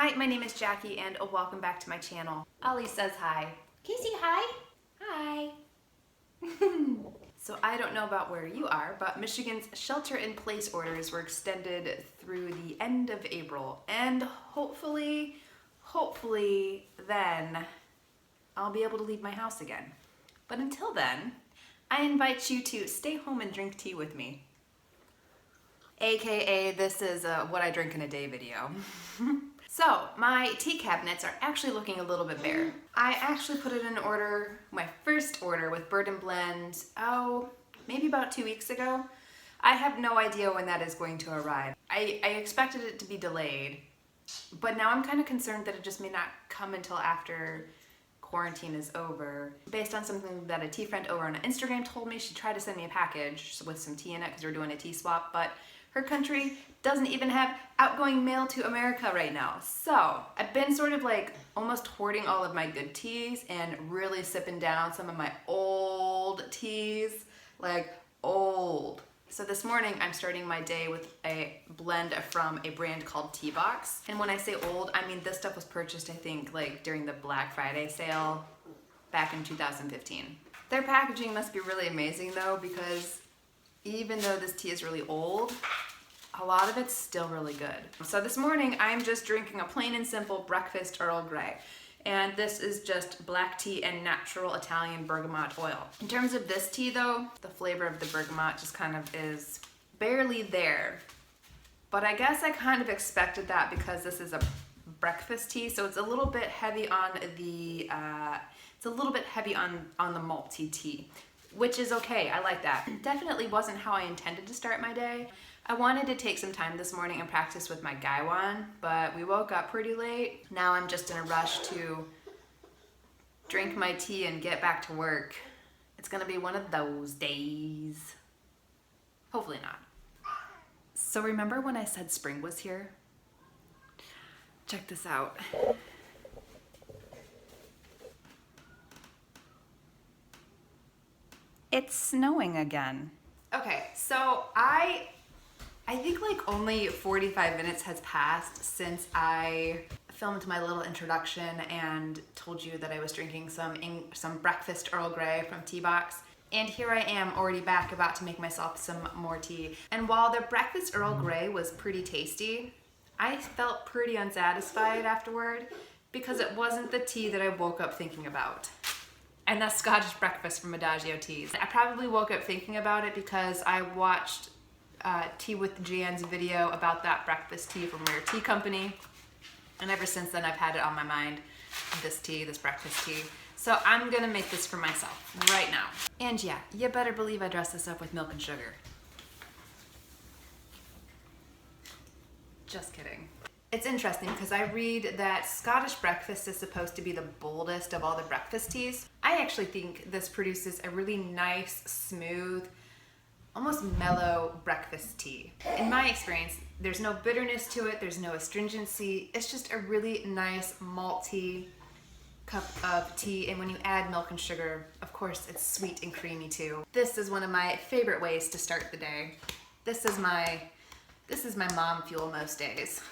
Hi, my name is Jackie and welcome back to my channel. Ollie says hi. Can you say hi? Hi. So I don't know about where you are, but Michigan's shelter-in-place orders were extended through the end of April, and hopefully then I'll be able to leave my house again. But until then, I invite you to stay home and drink tea with me. AKA, this is a what I drink in a day video. So, my tea cabinets are actually looking a little bit bare. I actually put it in order, my first order with Bird and Blend, maybe about 2 weeks ago. I have no idea when that is going to arrive. I expected it to be delayed, but now I'm kind of concerned that it just may not come until after quarantine is over. Based on something that a tea friend over on Instagram told me, she tried to send me a package with some tea in it because we're doing a tea swap, but her country doesn't even have outgoing mail to America right now. So I've been sort of like almost hoarding all of my good teas and really sipping down some of my old teas, like old. So this morning I'm starting my day with a blend from a brand called Tea Box. And when I say old, I mean this stuff was purchased I think like during the Black Friday sale back in 2015. Their packaging must be really amazing though, because even though this tea is really old, a lot of it's still really good. So this morning I'm just drinking a plain and simple breakfast Earl Grey. And this is just black tea and natural Italian bergamot oil. In terms of this tea though, the flavor of the bergamot just kind of is barely there. But I guess I kind of expected that because this is a breakfast tea, so it's a little bit heavy on the malty tea, which is okay. I like that. Definitely wasn't how I intended to start my day. I wanted to take some time this morning and practice with my gaiwan, but we woke up pretty late. Now I'm just in a rush to drink my tea and get back to work. It's gonna be one of those days. Hopefully not. So remember when I said spring was here? Check this out. It's snowing again. Okay, so I think like only 45 minutes has passed since I filmed my little introduction and told you that I was drinking some breakfast Earl Grey from Tea Box. And here I am already back about to make myself some more tea. And while the breakfast Earl Grey was pretty tasty, I felt pretty unsatisfied afterward because it wasn't the tea that I woke up thinking about. And that's Scottish breakfast from Adagio Teas. I probably woke up thinking about it because I watched Tea with Jan's video about that breakfast tea from Rare Tea Company. And ever since then I've had it on my mind, this breakfast tea. So I'm gonna make this for myself right now. And yeah, you better believe I dress this up with milk and sugar. Just kidding. It's interesting because I read that Scottish breakfast is supposed to be the boldest of all the breakfast teas. I actually think this produces a really nice, smooth, almost mellow breakfast tea. In my experience, there's no bitterness to it, there's no astringency. It's just a really nice malty cup of tea, and when you add milk and sugar, of course it's sweet and creamy too. This is one of my favorite ways to start the day. This is my mom fuel most days.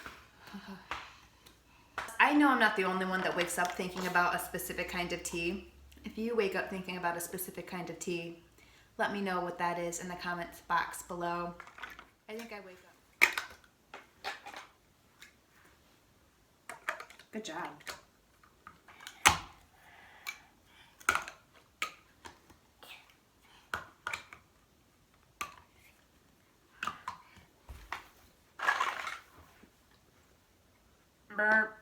I know I'm not the only one that wakes up thinking about a specific kind of tea. If you wake up thinking about a specific kind of tea, let me know what that is in the comments box below. I think I wake up. Good job. Burp,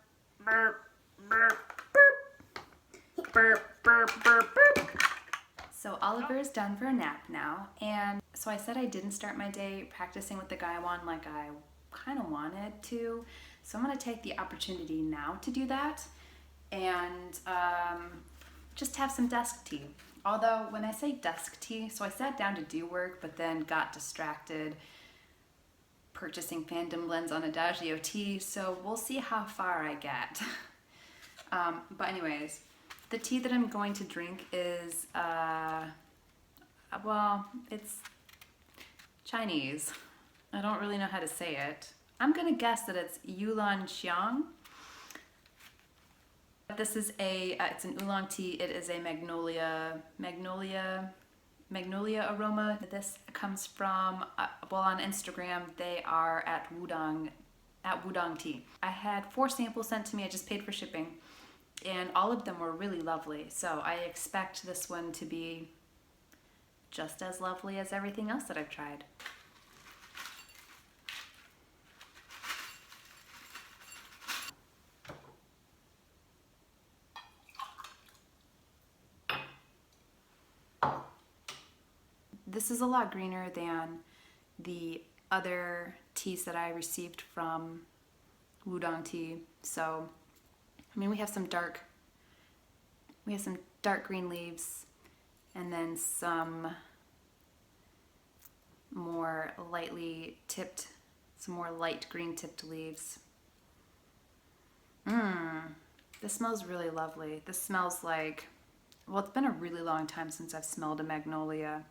burp, burp, burp, burp, burp, burp, burp. So Oliver is done for a nap now, and so I said I didn't start my day practicing with the gaiwan like I kind of wanted to. So I'm going to take the opportunity now to do that and just have some desk tea. Although when I say desk tea, so I sat down to do work, but then got distracted purchasing fandom blends on Adagio tea, so we'll see how far I get. But anyways, the tea that I'm going to drink is, well, it's Chinese. I don't really know how to say it. I'm gonna guess that it's Yulan Xiang. This is it's an oolong tea. It is a magnolia aroma. This comes from, well, on Instagram, they are at Wudang Tea. I had 4 samples sent to me. I just paid for shipping, and all of them were really lovely. So I expect this one to be just as lovely as everything else that I've tried. This is a lot greener than the other teas that I received from Wudang Tea. So, I mean, we have some dark green leaves, and then some more light green tipped leaves. This smells really lovely. This smells like, well, it's been a really long time since I've smelled a magnolia,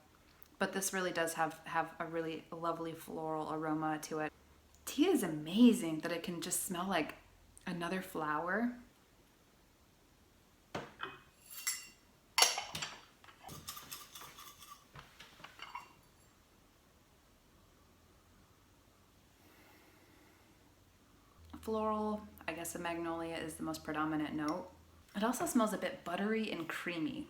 but this really does have a really lovely floral aroma to it. Tea is amazing that it can just smell like another flower. Floral, I guess a magnolia is the most predominant note. It also smells a bit buttery and creamy.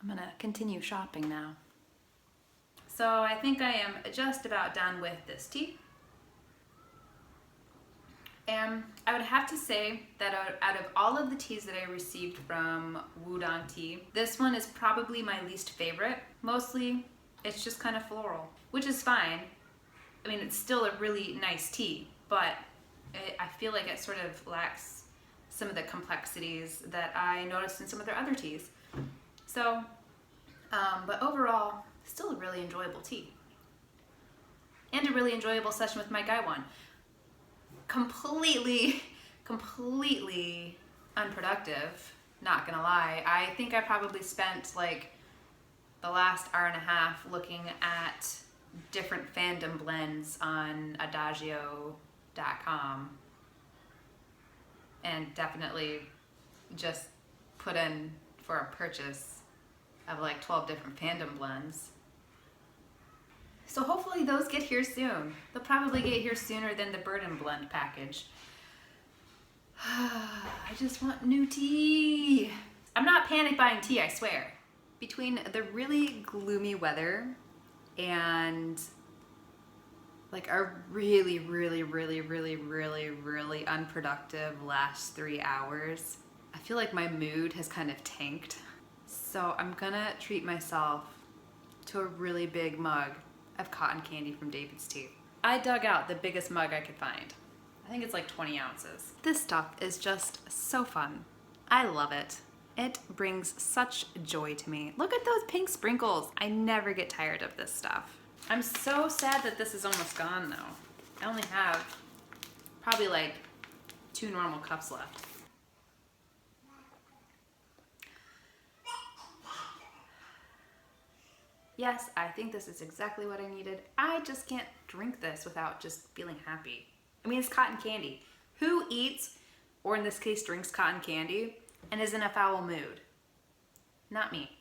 I'm gonna continue shopping now. So I think I am just about done with this tea. And I would have to say that out of all of the teas that I received from Wudang Tea, this one is probably my least favorite. Mostly, it's just kind of floral, which is fine. I mean, it's still a really nice tea, but I feel like it sort of lacks some of the complexities that I noticed in some of their other teas. So, but overall, still a really enjoyable tea. And a really enjoyable session with my guy one. Completely unproductive, not gonna lie. I think I probably spent like the last hour and a half looking at different fandom blends on Adagio.com, and definitely just put in for a purchase of like 12 different fandom blends. So hopefully those get here soon. They'll probably get here sooner than the Bird and Blend package. I just want new tea. I'm not panic buying tea, I swear. Between the really gloomy weather and like a really unproductive last 3 hours, I feel like my mood has kind of tanked. So I'm gonna treat myself to a really big mug of cotton candy from David's Tea. I dug out the biggest mug I could find. I think it's like 20 ounces. This stuff is just so fun. I love it. It brings such joy to me. Look at those pink sprinkles. I never get tired of this stuff. I'm so sad that this is almost gone though. I only have probably like 2 normal cups left. Yes, I think this is exactly what I needed. I just can't drink this without just feeling happy. I mean, it's cotton candy. Who eats, or in this case drinks cotton candy, and is in a foul mood? Not me.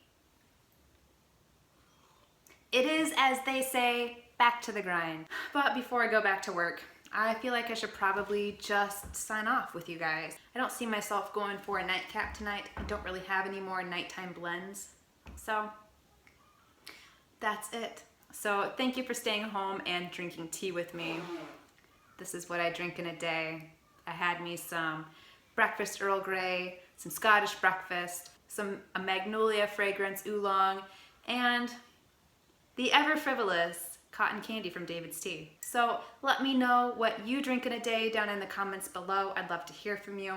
It is, as they say, back to the grind. But before I go back to work, I feel like I should probably just sign off with you guys. I don't see myself going for a nightcap tonight. I don't really have any more nighttime blends. So that's it. So thank you for staying home and drinking tea with me. This is what I drink in a day. I had me some breakfast Earl Grey, some Scottish breakfast, a magnolia fragrance oolong, and the ever frivolous cotton candy from David's Tea. So let me know what you drink in a day down in the comments below. I'd love to hear from you.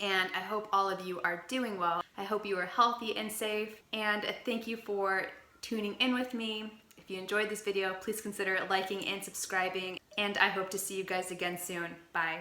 And I hope all of you are doing well. I hope you are healthy and safe. And thank you for tuning in with me. If you enjoyed this video, please consider liking and subscribing. And I hope to see you guys again soon. Bye.